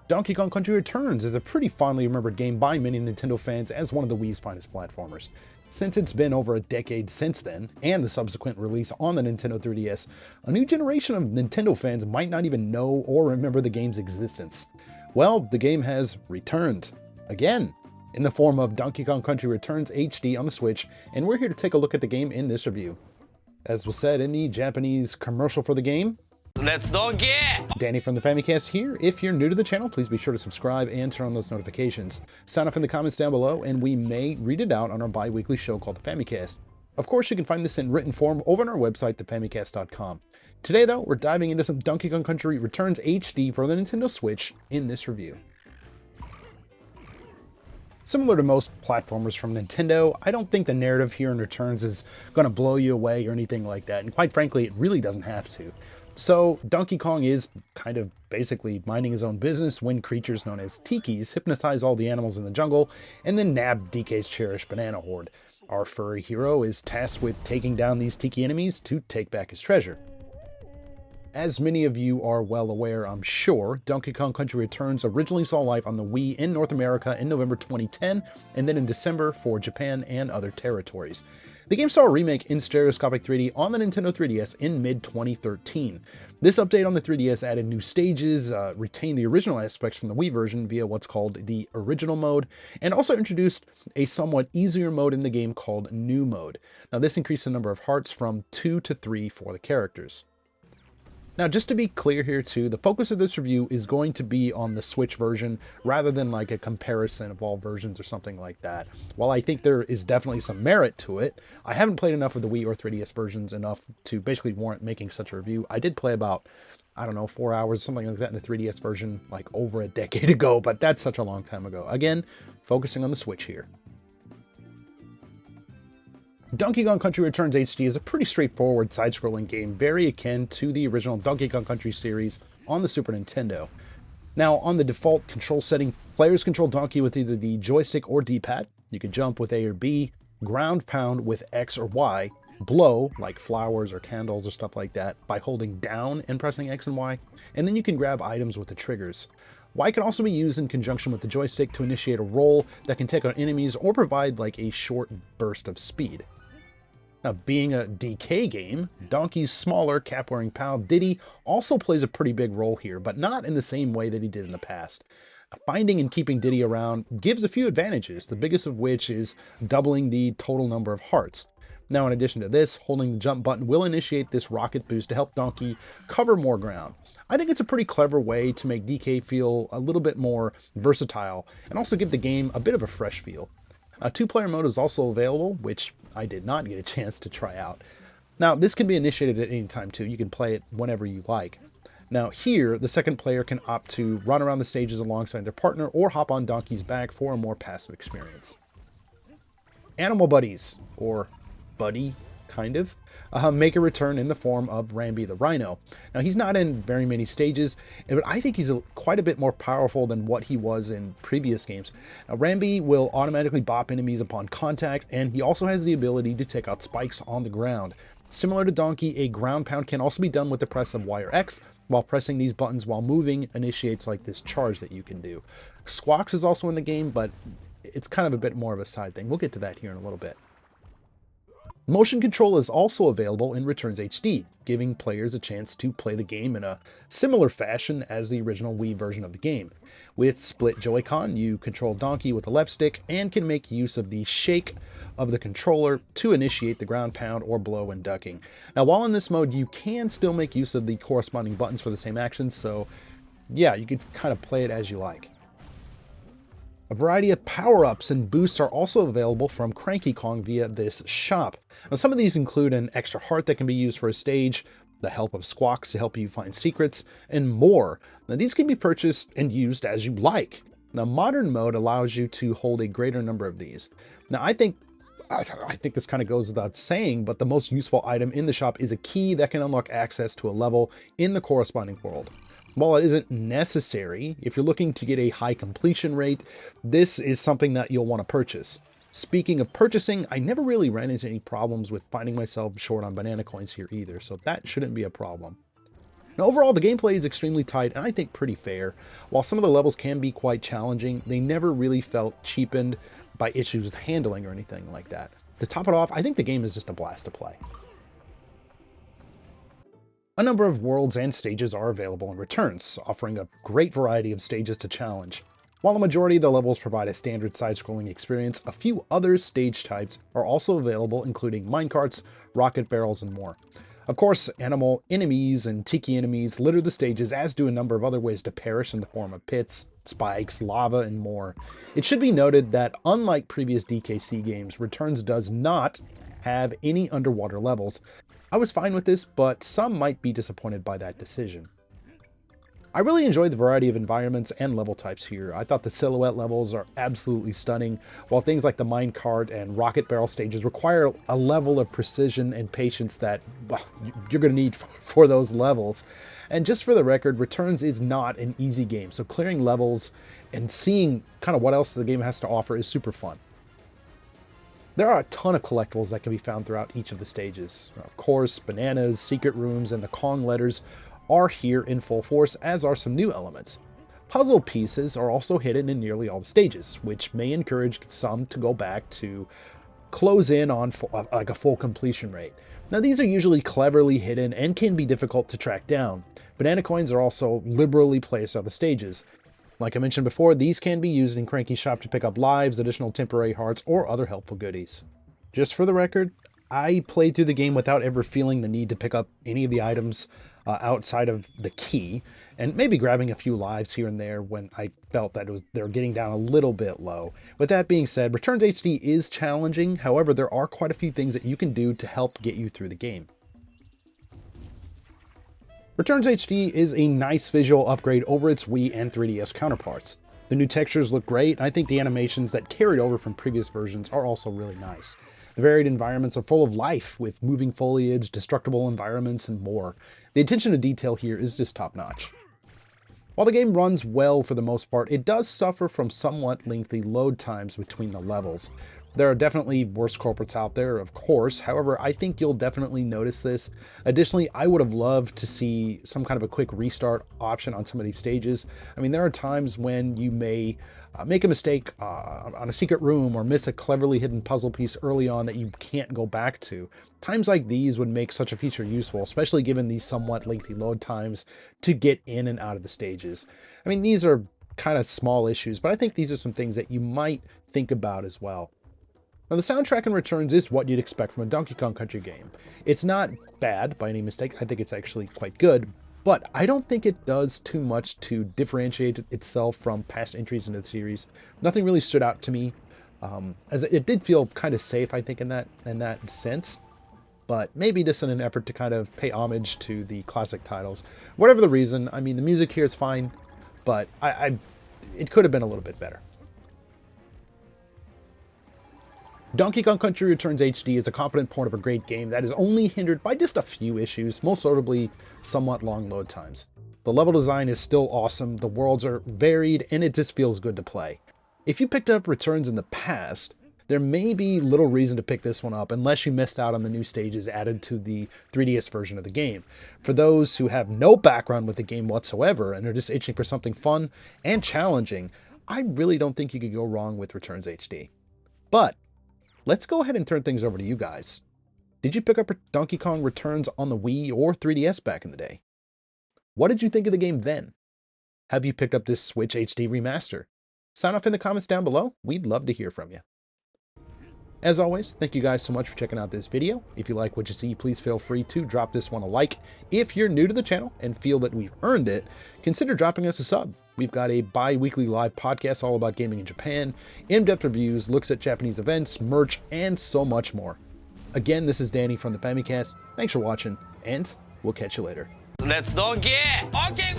Donkey Kong Country Returns is a pretty fondly remembered game by many Nintendo fans as one of the Wii's finest platformers. Since it's been over a decade since then, and the subsequent release on the Nintendo 3DS, a new generation of Nintendo fans might not even know or remember the game's existence. Well, the game has returned. Again, in the form of Donkey Kong Country Returns HD on the Switch, and we're here to take a look at the game in this review. As was said in the Japanese commercial for the game, let's not get! Danny from the Famicast here. If you're new to the channel, please be sure to subscribe and turn on those notifications. Sign off in the comments down below, and we may read it out on our bi-weekly show called the Famicast. Of course, you can find this in written form over on our website, thefamicast.com. Today, though, we're diving into some Donkey Kong Country Returns HD for the Nintendo Switch in this review. Similar to most platformers from Nintendo, I don't think the narrative here in Returns is going to blow you away or anything like that, and quite frankly, it really doesn't have to. So, Donkey Kong is kind of basically minding his own business when creatures known as Tikis hypnotize all the animals in the jungle and then nab DK's cherished banana horde. Our furry hero is tasked with taking down these Tiki enemies to take back his treasure. As many of you are well aware, I'm sure, Donkey Kong Country Returns originally saw life on the Wii in North America in November 2010, and then in December for Japan and other territories. The game saw a remake in stereoscopic 3D on the Nintendo 3DS in mid-2013. This update on the 3DS added new stages, retained the original aspects from the Wii version via what's called the original mode, and also introduced a somewhat easier mode in the game called New Mode. Now this increased the number of hearts from 2 to 3 for the characters. Now, just to be clear here too, the focus of this review is going to be on the Switch version rather than like a comparison of all versions or something like that. While I think there is definitely some merit to it, I haven't played enough of the Wii or 3DS versions enough to basically warrant making such a review. I did play about, I don't know, 4 hours, something like that in the 3DS version like over a decade ago, but that's such a long time ago. Again, focusing on the Switch here. Donkey Kong Country Returns HD is a pretty straightforward side-scrolling game, very akin to the original Donkey Kong Country series on the Super Nintendo. Now, on the default control setting, players control Donkey with either the joystick or D-pad. You can jump with A or B, ground pound with X or Y, blow, like flowers or candles or stuff like that, by holding down and pressing X and Y, and then you can grab items with the triggers. Y can also be used in conjunction with the joystick to initiate a roll that can take on enemies or provide like a short burst of speed. Now, being a DK game, Donkey's smaller, cap-wearing pal Diddy also plays a pretty big role here, but not in the same way that he did in the past. Finding and keeping Diddy around gives a few advantages, the biggest of which is doubling the total number of hearts. Now, in addition to this, holding the jump button will initiate this rocket boost to help Donkey cover more ground. I think it's a pretty clever way to make DK feel a little bit more versatile and also give the game a bit of a fresh feel. A two-player mode is also available, which I did not get a chance to try out. Now, this can be initiated at any time too. You can play it whenever you like. Now here, the second player can opt to run around the stages alongside their partner or hop on Donkey's back for a more passive experience. Animal buddies, or buddy, kind of, make a return in the form of Rambi the Rhino. Now he's not in very many stages, but I think he's quite a bit more powerful than what he was in previous games. Now Rambi will automatically bop enemies upon contact, and he also has the ability to take out spikes on the ground. Similar to Donkey, a ground pound can also be done with the press of Y or X, while pressing these buttons while moving initiates like this charge that you can do. Squawks is also in the game, but it's kind of a bit more of a side thing. We'll get to that here in a little bit. Motion control is also available in Returns HD, giving players a chance to play the game in a similar fashion as the original Wii version of the game. With split Joy-Con, you control Donkey with the left stick and can make use of the shake of the controller to initiate the ground pound or blow when ducking. Now, while in this mode, you can still make use of the corresponding buttons for the same actions, so yeah, you can kind of play it as you like. A variety of power-ups and boosts are also available from Cranky Kong via this shop. Now, some of these include an extra heart that can be used for a stage, the help of Squawks to help you find secrets, and more. Now, these can be purchased and used as you like. Now, Modern Mode allows you to hold a greater number of these. Now, I think this kind of goes without saying, but the most useful item in the shop is a key that can unlock access to a level in the corresponding world. While it isn't necessary, if you're looking to get a high completion rate, this is something that you'll want to purchase. Speaking of purchasing, I never really ran into any problems with finding myself short on banana coins here either, so that shouldn't be a problem. Now, overall, the gameplay is extremely tight and I think pretty fair. While some of the levels can be quite challenging, they never really felt cheapened by issues with handling or anything like that. To top it off, I think the game is just a blast to play. A number of worlds and stages are available in Returns, offering a great variety of stages to challenge. While the majority of the levels provide a standard side-scrolling experience, a few other stage types are also available, including minecarts, rocket barrels, and more. Of course, animal enemies and tiki enemies litter the stages, as do a number of other ways to perish in the form of pits, spikes, lava, and more. It should be noted that unlike previous DKC games, Returns does not have any underwater levels. I was fine with this, but some might be disappointed by that decision. I really enjoyed the variety of environments and level types here. I thought the silhouette levels are absolutely stunning, while things like the minecart and rocket barrel stages require a level of precision and patience that you're going to need for those levels. And just for the record, Returns is not an easy game, so clearing levels and seeing kind of what else the game has to offer is super fun. There are a ton of collectibles that can be found throughout each of the stages. Of course, bananas, secret rooms, and the Kong letters are here in full force, as are some new elements. Puzzle pieces are also hidden in nearly all the stages, which may encourage some to go back to close in on like a full completion rate. Now, these are usually cleverly hidden and can be difficult to track down. Banana coins are also liberally placed on the stages. Like I mentioned before, these can be used in Cranky's shop to pick up lives, additional temporary hearts, or other helpful goodies. Just for the record, I played through the game without ever feeling the need to pick up any of the items outside of the key, and maybe grabbing a few lives here and there when I felt that they were getting down a little bit low. With that being said, Returns HD is challenging. However, there are quite a few things that you can do to help get you through the game. Returns HD is a nice visual upgrade over its Wii and 3DS counterparts. The new textures look great, and I think the animations that carried over from previous versions are also really nice. The varied environments are full of life, with moving foliage, destructible environments, and more. The attention to detail here is just top-notch. While the game runs well for the most part, it does suffer from somewhat lengthy load times between the levels. There are definitely worse culprits out there, of course. However, I think you'll definitely notice this. Additionally, I would have loved to see some kind of a quick restart option on some of these stages. I mean, there are times when you may make a mistake on a secret room or miss a cleverly hidden puzzle piece early on that you can't go back to. Times like these would make such a feature useful, especially given these somewhat lengthy load times to get in and out of the stages. I mean, these are kind of small issues, but I think these are some things that you might think about as well. Now, the soundtrack in Returns is what you'd expect from a Donkey Kong Country game. It's not bad by any mistake. I think it's actually quite good, but I don't think it does too much to differentiate itself from past entries into the series. Nothing really stood out to me, as it did feel kind of safe, I think, in that sense. But maybe just in an effort to kind of pay homage to the classic titles. Whatever the reason, I mean, the music here is fine, but it could have been a little bit better. Donkey Kong Country Returns HD is a competent port of a great game that is only hindered by just a few issues, most notably somewhat long load times. The level design is still awesome, the worlds are varied, and it just feels good to play. If you picked up Returns in the past, there may be little reason to pick this one up unless you missed out on the new stages added to the 3DS version of the game. For those who have no background with the game whatsoever and are just itching for something fun and challenging, I really don't think you could go wrong with Returns HD. But let's go ahead and turn things over to you guys. Did you pick up Donkey Kong Returns on the Wii or 3DS back in the day? What did you think of the game then? Have you picked up this Switch HD remaster? Sign off in the comments down below. We'd love to hear from you. As always, thank you guys so much for checking out this video. If you like what you see, please feel free to drop this one a like. If you're new to the channel and feel that we've earned it, consider dropping us a sub. We've got a bi-weekly live podcast all about gaming in Japan, in-depth reviews, looks at Japanese events, merch, and so much more. Again, this is Danny from the Famicast. Thanks for watching, and we'll catch you later. Let's donkey! Okay,